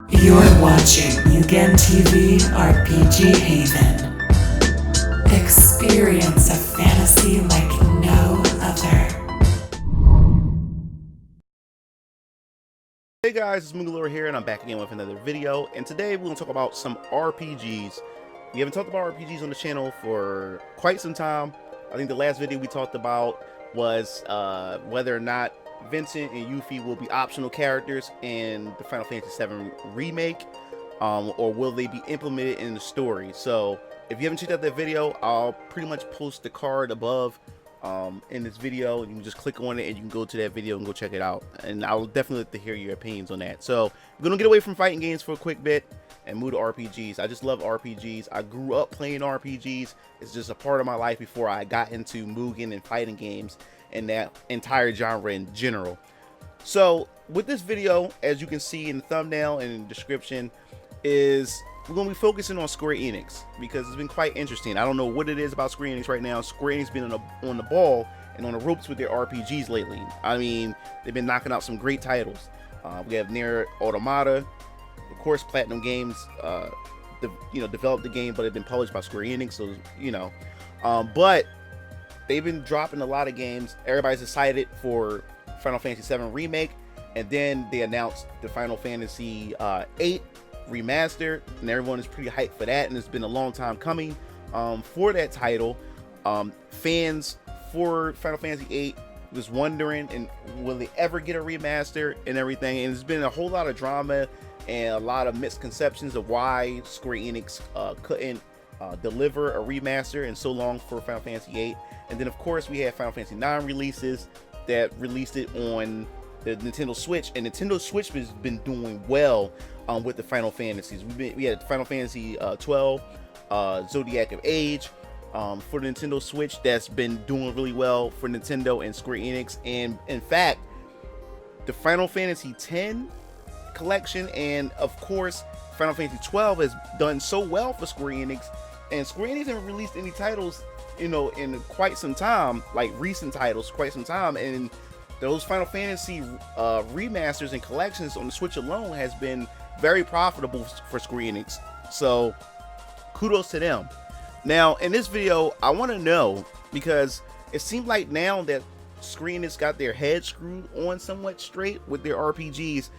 You're watching Mugen TV RPG Haven. Experience a fantasy like no other. Hey guys, it's MugenLord here, and I'm back again with another video. And today we're going to talk about some RPGs. We haven't talked about RPGs on the channel for quite some time. I think the last video we talked about was whether or not Vincent and Yuffie will be optional characters in the Final Fantasy VII Remake, or will they be implemented in the story. So if you haven't checked out that video, I'll pretty much post the card above in this video, and you can just click on it and you can go to that video and go check it out, and I'll definitely like to hear your opinions on that. So I'm gonna get away from fighting games for a quick bit and move to RPGs. I just love RPGs. I grew up playing RPGs. It's just a part of my life before I got into Mugen and fighting games and that entire genre in general. So with this video, as you can see in the thumbnail and in the description, is we're going to be focusing on Square Enix because it's been quite interesting. I don't know what it is about Square Enix right now. Square Enix been on the ball and on the ropes with their RPGs lately. I mean, they've been knocking out some great titles. We have Nier Automata, of course, Platinum Games, developed the game, but it's been published by Square Enix. So but they've been dropping a lot of games. Everybody's excited for Final Fantasy VII Remake, and then they announced the Final Fantasy VIII Remastered, and everyone is pretty hyped for that, and it's been a long time coming for that title. Fans for Final Fantasy VIII was wondering, and will they ever get a remaster and everything, and there's been a whole lot of drama and a lot of misconceptions of why Square Enix couldn't deliver a remaster in so long for Final Fantasy VIII. And then of course we had Final Fantasy IX releases that released it on the Nintendo Switch, and Nintendo Switch has been doing well with the Final Fantasies. We had Final Fantasy 12, Zodiac of Age for the Nintendo Switch, that's been doing really well for Nintendo and Square Enix. And in fact, the Final Fantasy X collection and of course Final Fantasy 12 has done so well for Square Enix, and Square Enix haven't released any titles, in quite some time, like recent titles, quite some time, and those Final Fantasy remasters and collections on the Switch alone has been very profitable for Square Enix. So kudos to them. Now in this video, I want to know, because it seems like now that Square Enix got their head screwed on somewhat straight with their RPGs,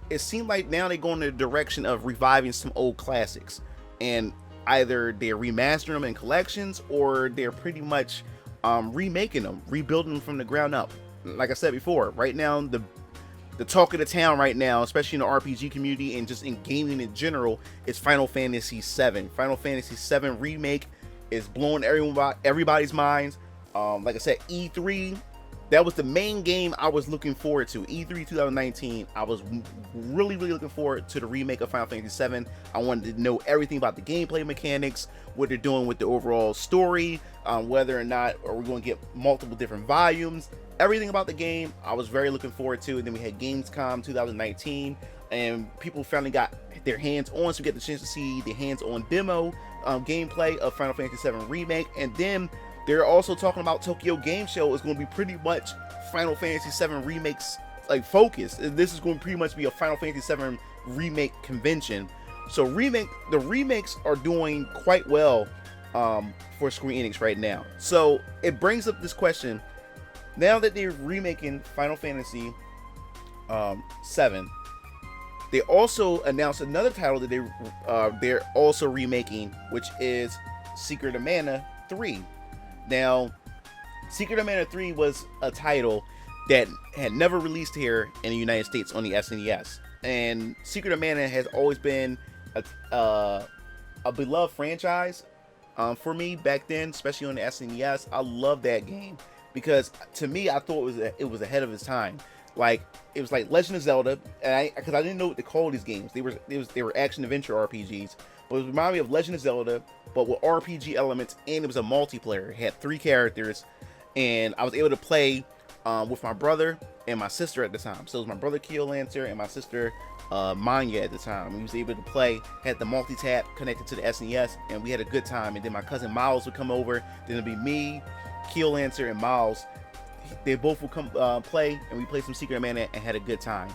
it seems like now they're going in the direction of reviving some old classics, and either they're remastering them in collections, or they're pretty much remaking them, rebuilding them from the ground up. Like I said before, right now the talk of the town right now, especially in the RPG community and just in gaming in general, is Final Fantasy VII. Final Fantasy VII Remake is blowing everybody's minds. Like I said, E3, that was the main game I was looking forward to. E3 2019, I was really looking forward to the remake of Final Fantasy VII. I wanted to know everything about the gameplay mechanics, what they're doing with the overall story, whether or not are we going to get multiple different volumes. Everything about the game I was very looking forward to. And then we had Gamescom 2019, and people finally got their hands on, so we get the chance to see the hands-on demo gameplay of Final Fantasy VII Remake. And then they're also talking about Tokyo Game Show is going to be pretty much Final Fantasy VII Remakes like focus. This is going to pretty much be a Final Fantasy VII Remake convention. So the remakes are doing quite well for Square Enix right now. So it brings up this question. Now that they're remaking Final Fantasy VII, they also announced another title that they're also remaking, which is Secret of Mana 3. Now, Secret of Mana 3 was a title that had never released here in the United States on the SNES, and Secret of Mana has always been a beloved franchise for me back then, especially on the SNES. I love that game because to me, I thought it was ahead of its time. Like, it was like Legend of Zelda, and because I didn't know what to call these games. They were action adventure RPGs, but it reminded me of Legend of Zelda, but with RPG elements, and it was a multiplayer. It had 3 characters, and I was able to play with my brother and my sister at the time. So it was my brother Keo Lancer and my sister Manya at the time. We was able to play, had the multi-tap connected to the SNES, and we had a good time. And then my cousin Miles would come over, then it'd be me, Keo Lancer, and Miles. They both would come play, and we played some Secret of Mana and had a good time.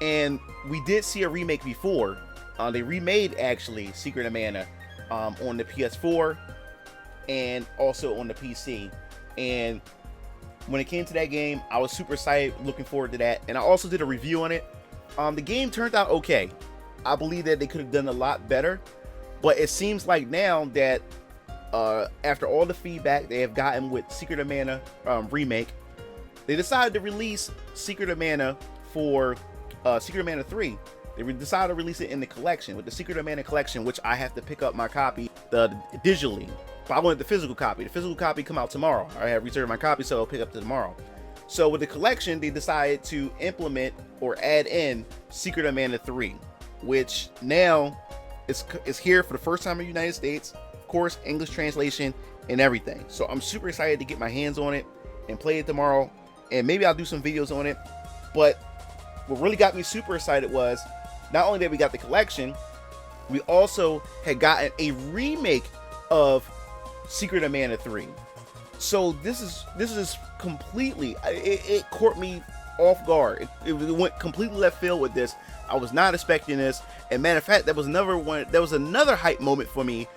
And we did see a remake before. They remade actually Secret of Mana on the PS4 and also on the PC. And when it came to that game, I was super excited, looking forward to that. And I also did a review on it. The game turned out okay. I believe that they could have done a lot better, but it seems like now that after all the feedback they have gotten with Secret of Mana remake, they decided to release Secret of Mana for Secret of Mana 3. They decided to release it in the collection, with the Secret of Mana collection, which I have to pick up my copy digitally. But I wanted the physical copy. The physical copy come out tomorrow. I have reserved my copy, so I'll pick up tomorrow. So with the collection, they decided to implement or add in Secret of Mana 3, which now is here for the first time in the United States. Of course, English translation and everything. So I'm super excited to get my hands on it and play it tomorrow. And maybe I'll do some videos on it. But what really got me super excited was not only that we got the collection, we also had gotten a remake of Secret of Mana 3. So this is completely, it caught me off guard. It went completely left field with this. I was not expecting this. And matter of fact, that was another hype moment for me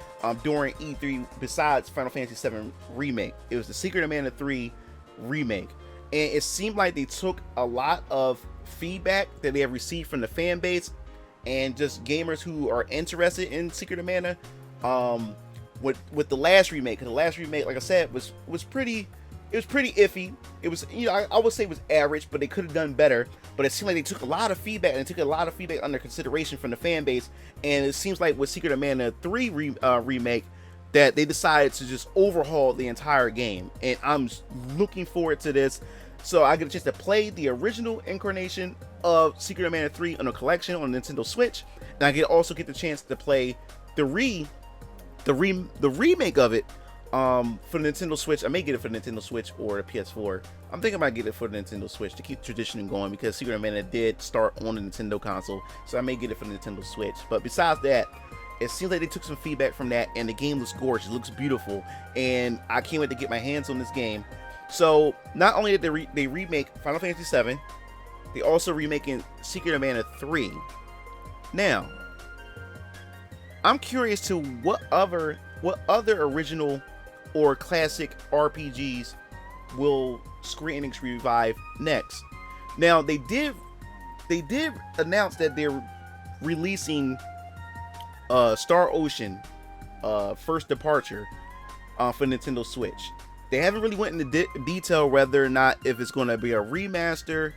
during E3 besides Final Fantasy VII Remake. It was the Secret of Mana 3 remake. And it seemed like they took a lot of feedback that they have received from the fan base and just gamers who are interested in Secret of Mana with the last remake. Because the last remake, like I said, was pretty iffy. It was, I would say it was average, but they could have done better. But it seemed like they took a lot of feedback, and they took a lot of feedback under consideration from the fan base. And it seems like with Secret of Mana 3 remake, that they decided to just overhaul the entire game. And I'm looking forward to this. So I get a chance to play the original incarnation of Secret of Mana 3 on a collection on Nintendo Switch. And I also get the chance to play the remake of it for the Nintendo Switch. I may get it for the Nintendo Switch or the PS4. I'm thinking I might get it for the Nintendo Switch to keep tradition going, because Secret of Mana did start on the Nintendo console, so I may get it for the Nintendo Switch. But besides that, it seems like they took some feedback from that, and the game looks gorgeous. It looks beautiful, and I can't wait to get my hands on this game. So not only did they remake Final Fantasy VII, they also remaking Secret of Mana 3. Now, I'm curious to what other original or classic RPGs will Square Enix revive next. Now they did announce that they're releasing Star Ocean First Departure for Nintendo Switch. They haven't really went into detail whether or not if it's going to be a remaster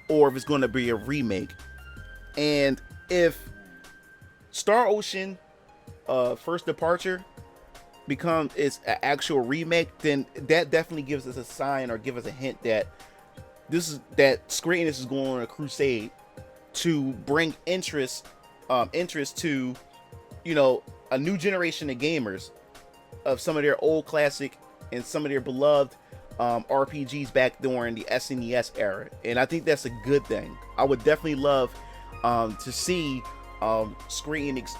or if it's going to be a remake. And if Star Ocean First Departure becomes its actual remake, then that definitely gives us a sign or give us a hint that Square Enix is going on a crusade to bring interest to a new generation of gamers of some of their old classic and some of their beloved RPGs back during the SNES era. And I think that's a good thing. I would definitely love to see Square Enix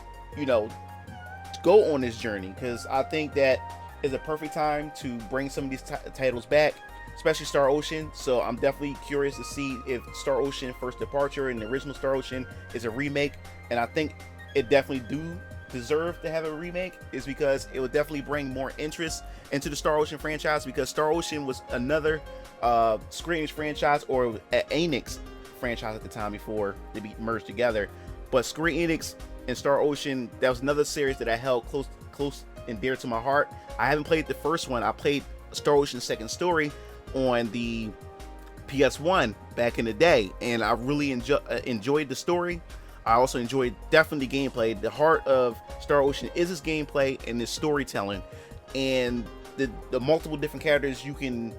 go on this journey, because I think that is a perfect time to bring some of these titles back, especially Star Ocean. So I'm definitely curious to see if Star Ocean First Departure and the original Star Ocean is a remake, and I think it definitely do deserve to have a remake, is because it would definitely bring more interest into the Star Ocean franchise, because Star Ocean was another Square Enix franchise, or Enix franchise at the time before they be merged together. But Square Enix and Star Ocean, that was another series that I held close and dear to my heart. I haven't played the first one. I played Star Ocean Second Story on the PS1 back in the day, and I really enjoyed the story. I also enjoyed definitely gameplay. The heart of Star Ocean is its gameplay and its storytelling, and the multiple different characters you can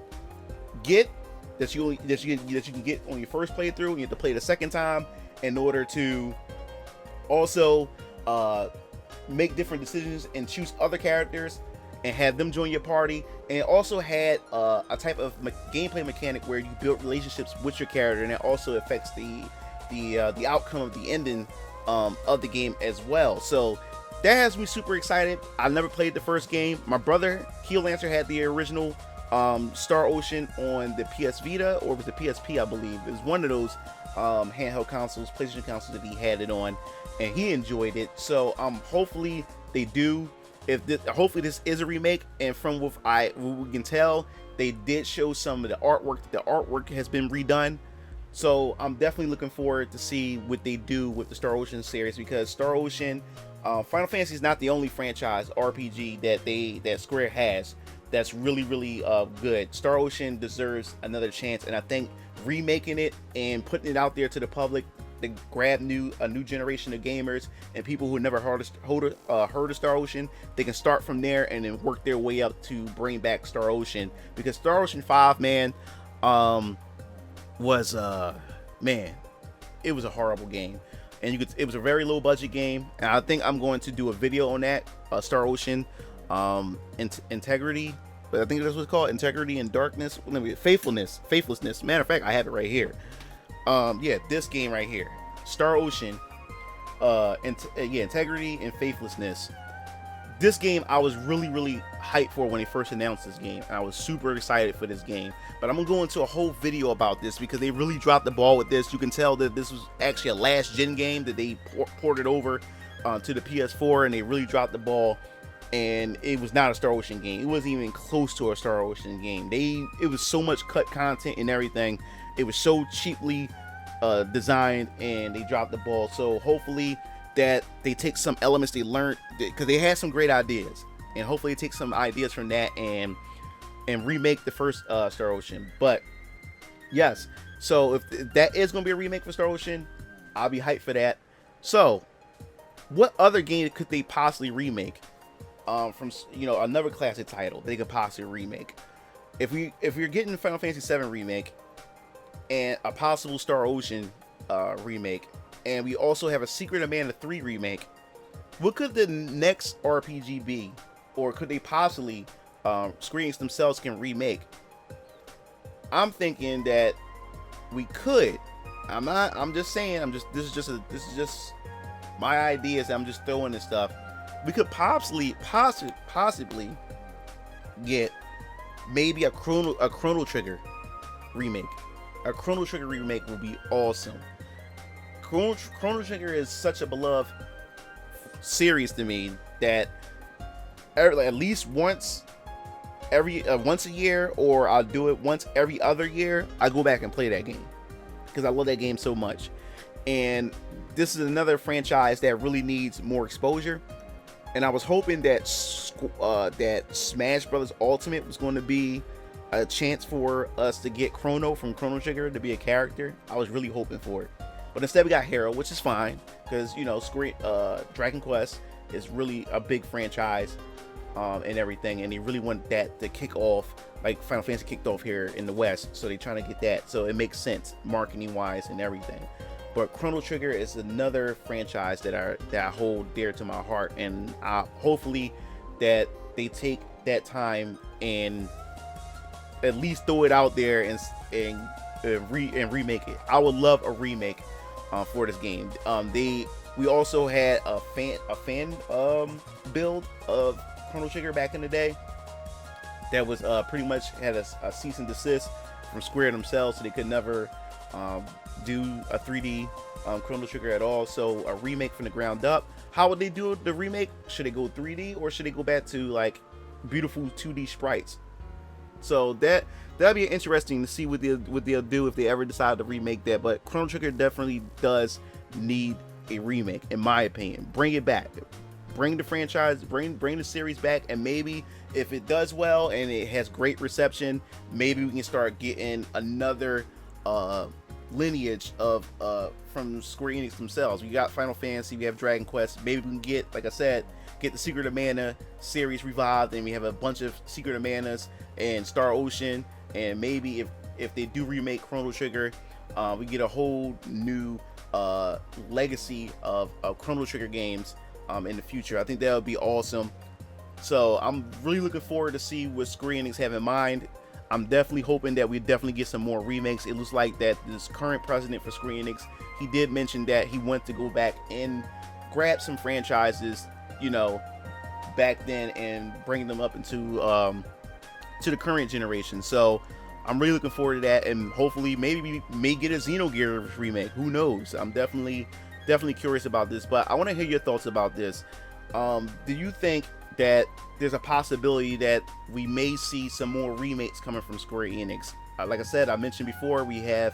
get that you can get on your first playthrough. You have to play the second time in order to also make different decisions and choose other characters and have them join your party. And it also had a type of gameplay mechanic where you build relationships with your character, and it also affects the outcome of the ending of the game as well. So that has me super excited. I never played the first game. My brother Heel Lancer had the original Star Ocean on the PS Vita, or was the PSP, I believe. It was one of those handheld consoles, PlayStation consoles, that he had it on, and he enjoyed it. So hopefully they do. Hopefully this is a remake, and from what we can tell, they did show some of the artwork. The artwork has been redone. So I'm definitely looking forward to see what they do with the Star Ocean series, because Star Ocean, Final Fantasy is not the only franchise RPG that Square has that's really good. Star Ocean deserves another chance, and I think remaking it and putting it out there to the public to grab a new generation of gamers and people who never heard of Star Ocean, they can start from there and then work their way up to bring back Star Ocean, because Star Ocean 5, man, was man, it was a horrible game, and it was a very low budget game, and I think I'm going to do a video on that, Star Ocean Integrity, but I think that's what it's called, Integrity and Darkness, Faithlessness. Matter of fact, I have it right here. Yeah, this game right here, Star Ocean, Integrity and Faithlessness. This game I was really hyped for when they first announced this game, and I was super excited for this game. But I'm gonna go into a whole video about this, because they really dropped the ball with this. You can tell that this was actually a last gen game that they ported over to the PS4, and they really dropped the ball. And it was not a Star Ocean game. It wasn't even close to a Star Ocean game. It was so much cut content and everything. It was so cheaply designed, and they dropped the ball. So hopefully that they take some elements they learned, because they had some great ideas, and hopefully they take some ideas from that and remake the first Star Ocean. But yes, so if that is going to be a remake for Star Ocean, I'll be hyped for that. So what other game could they possibly remake from another classic title they could possibly remake? If you're getting Final Fantasy 7 remake and a possible Star Ocean remake, and we also have a Secret of Mana 3 remake, what could the next RPG be? Or could they possibly Square Enix themselves can remake? I'm thinking that we could. I'm just saying, this is just my ideas. I'm just throwing this stuff. We could possibly get maybe a Chrono Trigger remake. A Chrono Trigger remake would be awesome. Chrono Trigger is such a beloved series to me that at least once a year, or I'll do it once every other year, I go back and play that game, because I love that game so much. And this is another franchise that really needs more exposure. And I was hoping that Smash Brothers Ultimate was going to be a chance for us to get Chrono from Chrono Trigger to be a character. I was really hoping for it, but instead we got Hero, which is fine, because Dragon Quest is really a big franchise and everything, and they really want that to kick off like Final Fantasy kicked off here in the West, so they're trying to get that, so it makes sense marketing wise and everything. But Chrono Trigger is another franchise that I hold dear to my heart, and hopefully that they take that time and at least throw it out there and remake it. I would love a remake for this game. We also had a fan build of Chrono Trigger back in the day that was pretty much had a cease and desist from Square themselves, so they could never do a 3D Chrono Trigger at all. So a remake from the ground up. How would they do the remake? Should they go 3D, or should they go back to like beautiful 2D sprites? So that'd be interesting to see what they'll do if they ever decide to remake that. But Chrono Trigger definitely does need a remake, in my opinion. Bring it back, bring the franchise, bring the series back, and maybe if it does well and it has great reception, maybe we can start getting another lineage of from Square Enix themselves. We got Final Fantasy, we have Dragon Quest. Maybe we can get, like I said, get the Secret of Mana series revived, and we have a bunch of Secret of Manas and Star Ocean, and maybe if they do remake Chrono Trigger, we get a whole new legacy of Chrono Trigger games in the future. I think that would be awesome. So I'm really looking forward to see what Square Enix have in mind. I'm definitely hoping that we definitely get some more remakes. It looks like that this current president for Square Enix, he did mention that he wants to go back and grab some franchises, back then, and bring them up into to the current generation. So I'm really looking forward to that, and hopefully maybe we may get a Xenogears remake. Who knows? I'm definitely curious about this, but I want to hear your thoughts about this. Do you think that there's a possibility that we may see some more remakes coming from Square Enix? Like I said, I mentioned before, we have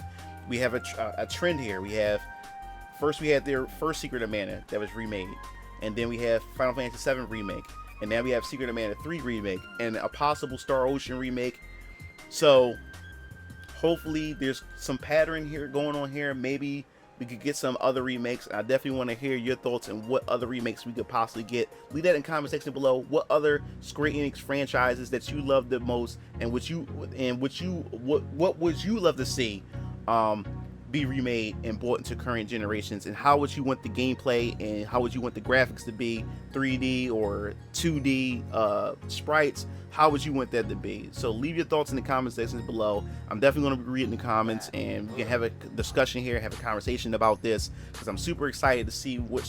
a trend here. We had their first Secret of Mana that was remade, and then we have Final Fantasy VII remake, and now we have Secret of Mana 3 remake, and a possible Star Ocean remake. So hopefully there's some pattern here going on here. Maybe we could get some other remakes. I definitely want to hear your thoughts on what other remakes we could possibly get. Leave that in the comment section below. What other Square Enix franchises that you love the most, and what would you love to see be remade and brought into current generations, and how would you want the gameplay and how would you want the graphics to be, 3D or 2D sprites? How would you want that to be? So leave your thoughts in the comment sections below. I'm definitely going to be reading the comments, and we can have a discussion here, have a conversation about this, because I'm super excited to see what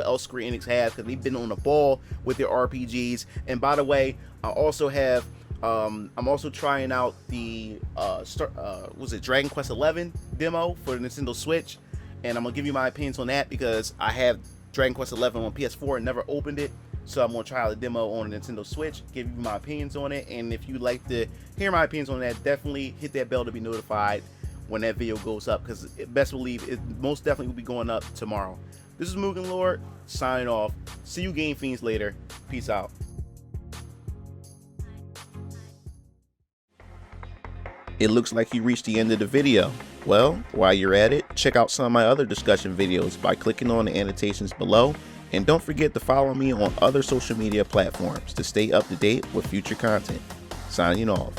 else Square Enix has, because they've been on the ball with their RPGs. And by the way, I also have I'm also trying out the was it Dragon Quest 11 demo for the Nintendo Switch, and I'm gonna give you my opinions on that because I have Dragon Quest 11 on PS4 and never opened it. So I'm gonna try out the demo on the Nintendo Switch, give you my opinions on it, and if you'd like to hear my opinions on that, definitely hit that bell to be notified when that video goes up, because best believe it most definitely will be going up tomorrow. This is MugenLord signing off. See you Game Fiends later. Peace out. It looks like you reached the end of the video. Well, while you're at it, check out some of my other discussion videos by clicking on the annotations below, and don't forget to follow me on other social media platforms to stay up to date with future content. Signing off.